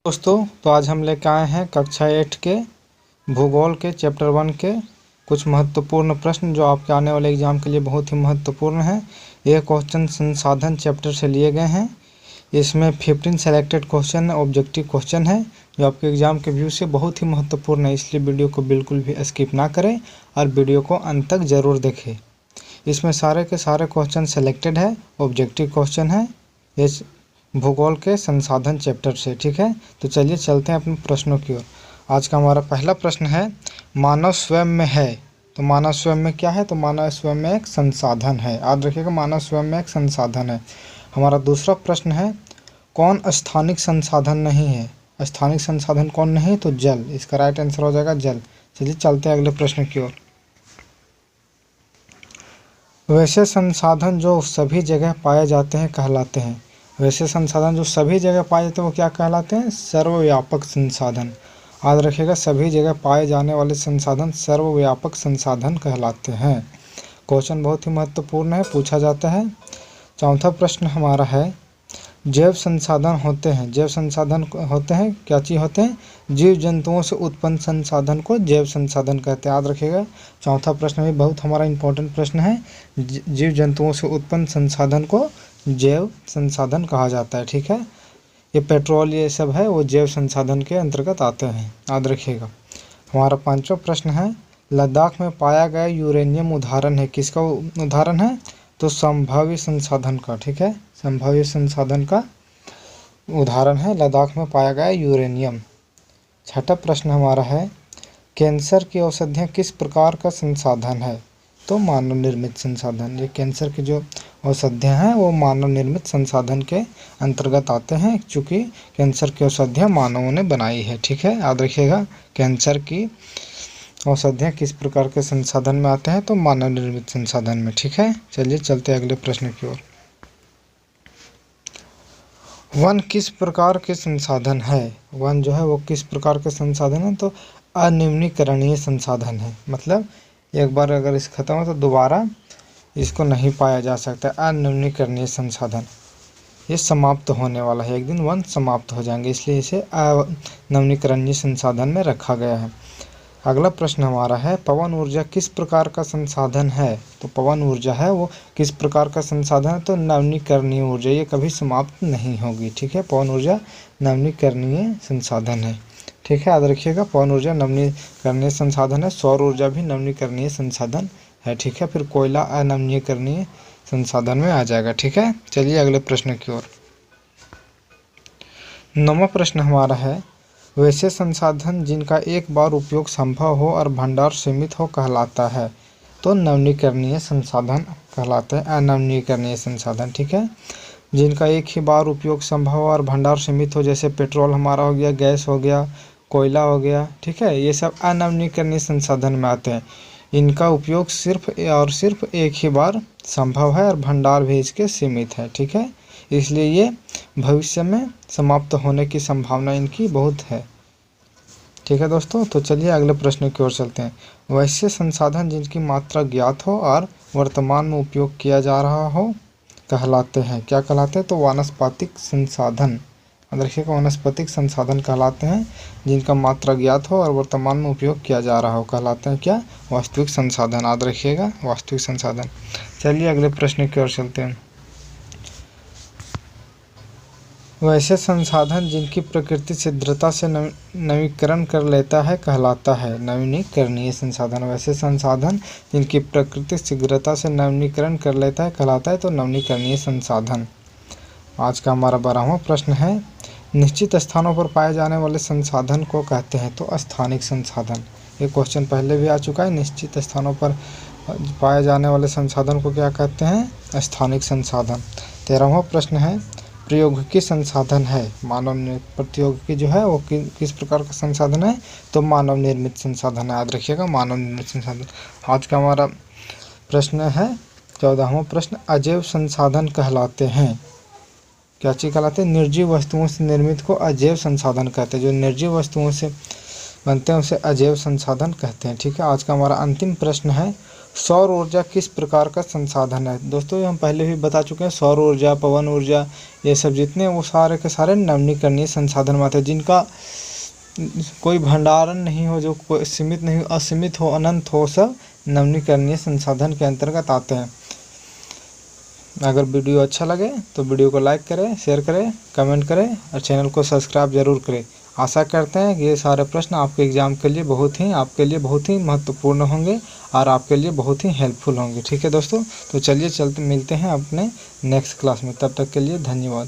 दोस्तों तो आज हम लेकर आए हैं कक्षा 8 के भूगोल के चैप्टर 1 के कुछ महत्वपूर्ण प्रश्न जो आपके आने वाले एग्जाम के लिए बहुत ही महत्वपूर्ण हैं। ये क्वेश्चन संसाधन चैप्टर से लिए गए हैं। इसमें 15 सेलेक्टेड क्वेश्चन ऑब्जेक्टिव क्वेश्चन है जो आपके एग्जाम के व्यू से बहुत ही महत्वपूर्ण है, इसलिए वीडियो को बिल्कुल भी स्किप ना करें और वीडियो को अंत तक ज़रूर देखें। इसमें सारे के सारे क्वेश्चन सेलेक्टेड है, ऑब्जेक्टिव क्वेश्चन है इस भूगोल के संसाधन चैप्टर से। ठीक है, तो चलिए चलते हैं अपने प्रश्नों की ओर। आज का हमारा पहला प्रश्न है, मानव स्वयं में है। तो मानव स्वयं में क्या है? तो मानव स्वयं में एक संसाधन है। याद रखिएगा, मानव स्वयं में एक संसाधन है। हमारा दूसरा प्रश्न है, कौन स्थानिक संसाधन नहीं है? स्थानिक संसाधन कौन नहीं? तो जल। इसका राइट आंसर हो जाएगा जल। चलिए चलते हैं अगले प्रश्न की ओर। वैसे संसाधन जो सभी जगह पाए जाते हैं कहलाते हैं। वैसे संसाधन जो सभी जगह पाए जाते हैं वो क्या कहलाते हैं? सर्वव्यापक संसाधन। याद रखिएगा, सभी जगह पाए जाने वाले संसाधन सर्वव्यापक संसाधन कहलाते हैं। क्वेश्चन बहुत ही महत्वपूर्ण है, पूछा जाता है। चौथा प्रश्न हमारा है, जैव संसाधन होते हैं। जैव संसाधन होते हैं, क्या चीज़ होते हैं? जीव जंतुओं से उत्पन्न संसाधन को जैव संसाधन कहते हैं। याद रखिएगा, चौथा प्रश्न भी बहुत हमारा इंपॉर्टेंट प्रश्न है। जीव जंतुओं से उत्पन्न संसाधन को जैव संसाधन कहा जाता है। ठीक है, ये पेट्रोल ये सब है वो जैव संसाधन के अंतर्गत आते हैं। याद रखिएगा। हमारा पांचवा प्रश्न है, लद्दाख में पाया गया यूरेनियम उदाहरण है। किसका उदाहरण है? तो संभाव्य संसाधन का। ठीक है, संभाव्य संसाधन का उदाहरण है लद्दाख में पाया गया यूरेनियम। छठा प्रश्न हमारा है, कैंसर की औषधियाँ किस प्रकार का संसाधन है? तो मानव निर्मित संसाधन। ये कैंसर की जो औषधियाँ हैं वो मानव निर्मित संसाधन के अंतर्गत आते हैं, चूँकि कैंसर की औषधियाँ मानवों ने बनाई है। ठीक है, याद रखिएगा, कैंसर की औषधियाँ किस प्रकार के संसाधन में आते हैं? तो मानव निर्मित संसाधन में। ठीक है, चलिए चलते हैं अगले प्रश्न की ओर। वन किस प्रकार के संसाधन है? वन जो है वो किस प्रकार के संसाधन है? तो अनवीनीकरणीय संसाधन है। मतलब एक बार अगर इस खत्म हो तो दोबारा इसको नहीं पाया जा सकता। अनवीनीकरणीय संसाधन, ये समाप्त होने वाला है, एक दिन वन समाप्त हो जाएंगे, इसलिए इसे अनवीनीकरणीय संसाधन में रखा गया है। अगला प्रश्न हमारा है, पवन ऊर्जा किस प्रकार का संसाधन है? तो पवन ऊर्जा है वो किस प्रकार का संसाधन है? तो नवीनीकरणीय ऊर्जा, ये कभी समाप्त नहीं होगी। ठीक है, पवन ऊर्जा नवीनीकरणीय संसाधन है। ठीक है, याद रखिएगा, पवन ऊर्जा नवीनीकरणीय संसाधन है। सौर ऊर्जा भी नवीनीकरणीय संसाधन है। ठीक है, फिर कोयला अनवीनीकरणीय संसाधन में आ जाएगा। ठीक है, चलिए अगले प्रश्न की ओर। 9वां प्रश्न हमारा है, वैसे संसाधन जिनका एक बार उपयोग संभव हो और भंडार सीमित हो कहलाता है। तो नवीनीकरणीय संसाधन कहलाते हैं, अनवीनीकरणीय संसाधन। ठीक है, जिनका एक ही बार उपयोग संभव हो और भंडार सीमित हो, जैसे पेट्रोल हमारा हो गया, गैस हो गया, कोयला हो गया। ठीक है, ये सब अनवीनीकरणीय संसाधन में आते हैं। इनका उपयोग सिर्फ और सिर्फ एक ही बार संभव है और भंडार भी इसके सीमित है। ठीक है, इसलिए ये भविष्य में समाप्त होने की संभावना इनकी बहुत है। ठीक है दोस्तों, तो चलिए अगले प्रश्न की ओर चलते हैं। वैसे संसाधन जिनकी मात्रा ज्ञात हो और वर्तमान में उपयोग किया जा रहा हो कहलाते हैं। क्या कहलाते हैं? तो वानस्पतिक संसाधन। देखिएगा, वनस्पतिक संसाधन कहलाते हैं जिनका मात्रा ज्ञात हो और वर्तमान में उपयोग किया जा रहा हो कहलाते हैं क्या? वास्तविक संसाधन। याद रखिएगा, वास्तविक संसाधन। चलिए अगले प्रश्न की ओर चलते हैं। वैसे संसाधन जिनकी प्रकृति शीघ्रता से नवीकरण कर लेता है कहलाता है नवीनीकरणीय संसाधन। वैसे संसाधन जिनकी प्रकृति शीघ्रता से नवीनीकरण कर लेता है कहलाता है तो नवीनीकरणीय संसाधन। आज का हमारा 12वां प्रश्न है, निश्चित स्थानों पर पाए जाने वाले संसाधन को कहते हैं तो स्थानिक संसाधन। ये क्वेश्चन पहले भी आ चुका है। निश्चित स्थानों पर पाए जाने वाले संसाधन को क्या कहते हैं? स्थानिक संसाधन। 13वां प्रश्न है, प्रौद्योगिकी संसाधन है। मानव प्रौद्योगिकी जो है वो किस प्रकार का संसाधन है? तो मानव निर्मित संसाधन है। याद रखिएगा, मानव निर्मित संसाधन। आज का हमारा प्रश्न है 14वां प्रश्न, अजैव संसाधन कहलाते हैं। क्या चीज़ कहलाते हैं? निर्जीव वस्तुओं से निर्मित को अजैव संसाधन कहते हैं। जो निर्जीव वस्तुओं से बनते हैं उसे अजैव संसाधन कहते हैं। ठीक है, आज का हमारा अंतिम प्रश्न है, सौर ऊर्जा किस प्रकार का संसाधन है? दोस्तों ये हम पहले भी बता चुके हैं, सौर ऊर्जा, पवन ऊर्जा, ये सब जितने वो सारे के सारे नवीकरणीय संसाधन में आते हैं, जिनका कोई भंडारण नहीं हो, जो कोई सीमित नहीं, असीमित हो, अनंत हो, सब नवीकरणीय संसाधन के अंतर्गत आते हैं। अगर वीडियो अच्छा लगे तो वीडियो को लाइक करें, शेयर करें, कमेंट करें और चैनल को सब्सक्राइब जरूर करें। आशा करते हैं कि ये सारे प्रश्न आपके एग्ज़ाम के लिए आपके लिए बहुत ही महत्वपूर्ण होंगे और आपके लिए बहुत ही हेल्पफुल होंगे। ठीक है दोस्तों, तो चलिए मिलते हैं अपने नेक्स्ट क्लास में। तब तक के लिए धन्यवाद।